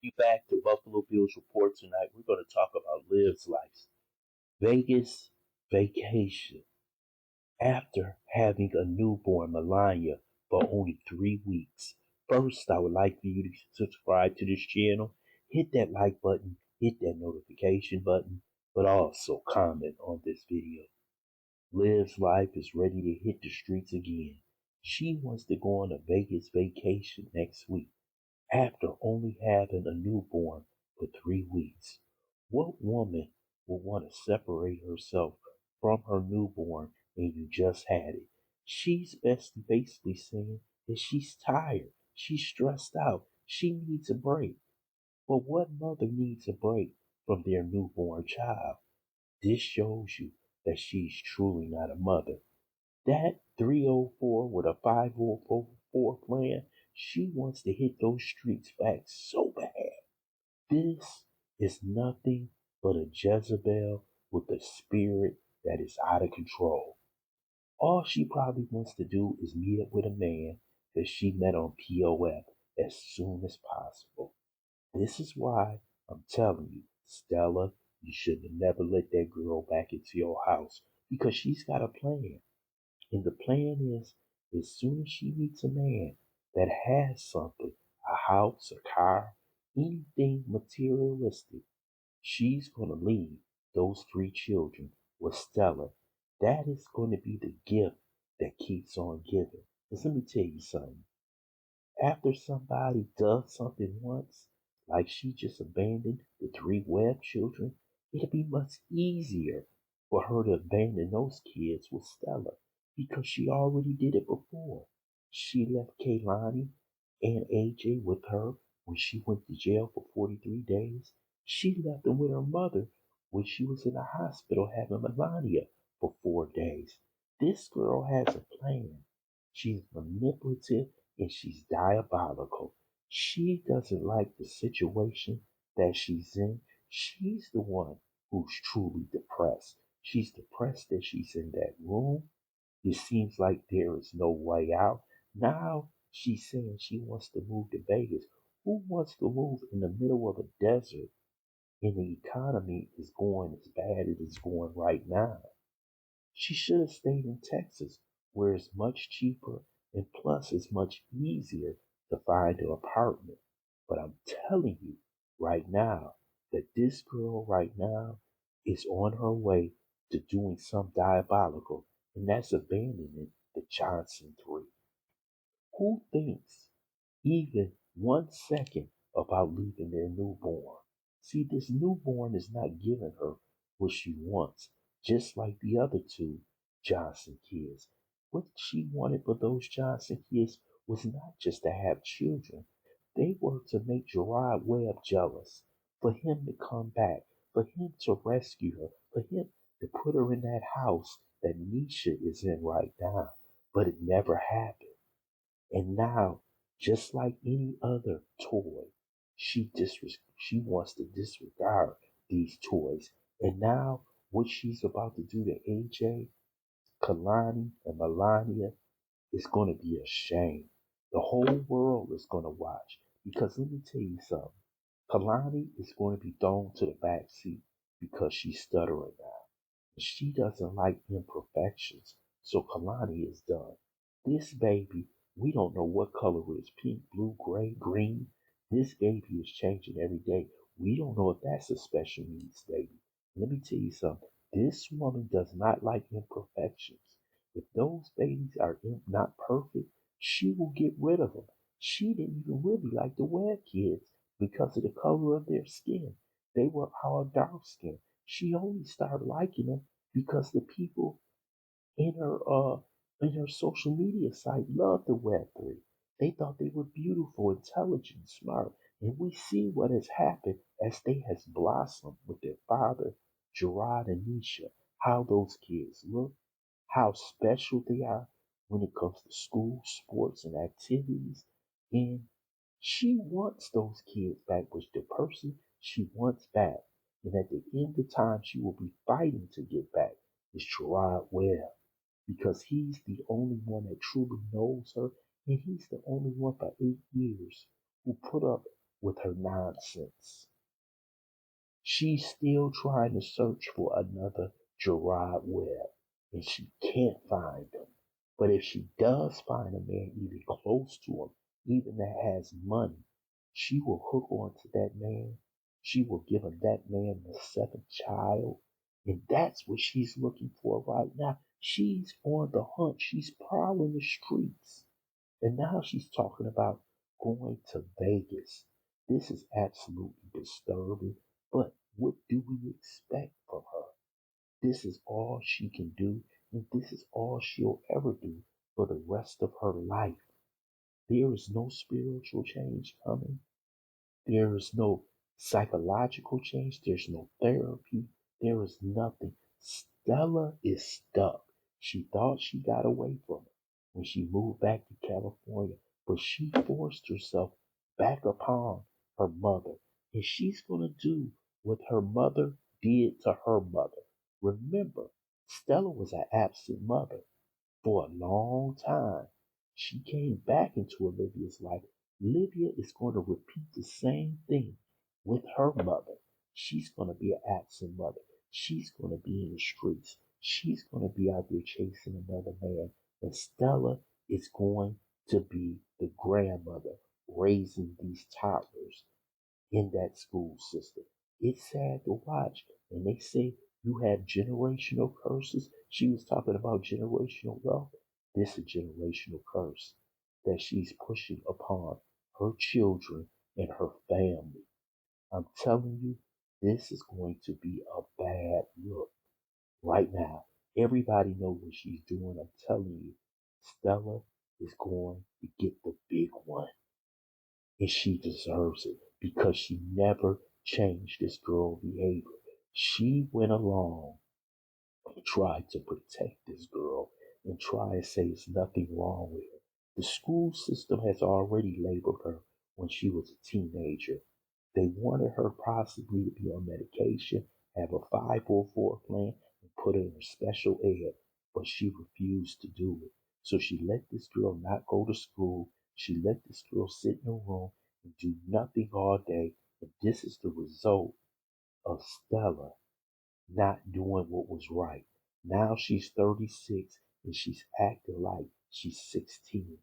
You back to Buffalo Bills Report tonight. We're going to talk about Liv's life. Vegas vacation. After having a newborn Melania for only 3 weeks. First, I would like for you to subscribe to this channel. Hit that like button, hit that notification button, but also comment on this video. Liv's life is ready to hit the streets again. She wants to go on a Vegas vacation next week after only having a newborn for 3 weeks. What woman would want to separate herself from her newborn and you just had it? She's basically saying that she's tired, she's stressed out, she needs a break. But what mother needs a break from their newborn child? This shows you that she's truly not a mother. That 304 with a 504 plan, she wants to hit those streets back so bad. This is nothing but a Jezebel with a spirit that is out of control. All she probably wants to do is meet up with a man that she met on POF as soon as possible. This is why I'm telling you, Stella, you should have never let that girl back into your house because she's got a plan. And the plan is, as soon as she meets a man that has something, a house, a car, anything materialistic, she's going to leave those 3 children with Stella. That is going to be the gift that keeps on giving. Because let me tell you something. After somebody does something once, like she just abandoned the 3 Webb children, it'll be much easier for her to abandon those kids with Stella because she already did it before. She left Kaylani and AJ with her when she went to jail for 43 days. She left them with her mother when she was in the hospital having Melania for 4 days. This girl has a plan. She's manipulative and she's diabolical. She doesn't like the situation that she's in. She's the one who's truly depressed. She's depressed that she's in that room. It seems like there is no way out. Now she's saying she wants to move to Vegas. Who wants to move in the middle of a desert and the economy is going as bad as it's going right now? She should have stayed in Texas, where it's much cheaper and plus it's much easier to find an apartment. But I'm telling you right now that this girl right now is on her way to doing some diabolical, and that's abandoning the Johnson 3. Who thinks even 1 second about leaving their newborn? See, this newborn is not giving her what she wants, just like the other 2 Johnson kids. What she wanted for those Johnson kids was not just to have children. They were to make Gerard Webb jealous, for him to come back, for him to rescue her, for him to put her in that house that Nisha is in right now. But it never happened. And now, just like any other toy, she wants to disregard these toys. And now, what she's about to do to AJ, Kalani, and Melania is going to be a shame. The whole world is going to watch. Because let me tell you something. Kalani is going to be thrown to the back seat because she's stuttering now. She doesn't like imperfections. So Kalani is done. This baby, we don't know what color it is, pink, blue, gray, green. This baby is changing every day. We don't know if that's a special needs baby. Let me tell you something. This woman does not like imperfections. If those babies are not perfect, she will get rid of them. She didn't even really like the Webb kids because of the color of their skin. They were all dark skinned. She only started liking them because the people in her social media site loved the Web3. They thought they were beautiful, intelligent, smart. And we see what has happened as they has blossomed with their father, Gerard and Nisha, how those kids look, how special they are when it comes to school, sports, and activities. And she wants those kids back, but the person she wants back, and at the end of time, she will be fighting to get back, is Gerard Webb because he's the only one that truly knows her, and he's the only one for 8 years who put up with her nonsense. She's still trying to search for another Gerard Webb, and she can't find him. But if she does find a man even close to him, even that has money, she will hook on to that man. She will give him that man the seventh child. And that's what she's looking for right now. She's on the hunt. She's prowling the streets. And now she's talking about going to Vegas. This is absolutely disturbing. But what do we expect from her? This is all she can do, and this is all she'll ever do for the rest of her life. There is no spiritual change coming. There is no psychological change. There's no therapy. There is nothing. Stella is stuck. She thought she got away from it when she moved back to California, but she forced herself back upon her mother. And she's going to do what her mother did to her mother. Remember, Stella was an absent mother for a long time. She came back into Olivia's life. Olivia is going to repeat the same thing with her mother. She's going to be an absent mother. She's going to be in the streets. She's going to be out there chasing another man. And Stella is going to be the grandmother raising these toddlers in that school system. It's sad to watch. And they say you have generational curses. She was talking about generational wealth. This is a generational curse that she's pushing upon her children and her family. I'm telling you, this is going to be a bad look right now. Everybody knows what she's doing. I'm telling you, Stella is going to get the big one. And she deserves it because she never changed this girl's behavior. She went along and tried to protect this girl and try and say there's nothing wrong with her. The school system has already labeled her when she was a teenager. They wanted her possibly to be on medication, have a 504 plan, and put her in special ed, but she refused to do it. So she let this girl not go to school. She let this girl sit in a room and do nothing all day. And this is the result of Stella not doing what was right. Now she's 36 and she's acting like she's 16.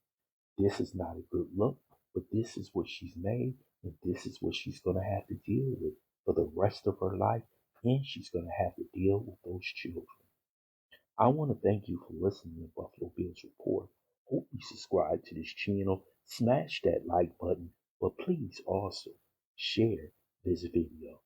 This is not a good look, but this is what she's made, and this is what she's going to have to deal with for the rest of her life, and she's going to have to deal with those children. I want to thank you for listening to Buffalo Bills Report. Hope you subscribe to this channel, smash that like button, but please also share this video.